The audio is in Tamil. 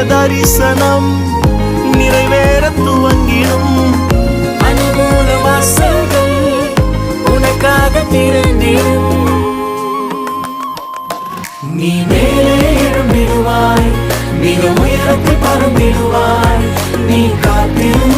தரிசனம் நிறைவேற துவங்கிடும். அனுகூல வாசல்கள் உனக்காக திறந்திடும். நீ மேலே எழும்பிடுவாய், மிக உயரத்தில் பறந்திடுவாய். நீ காத்திரு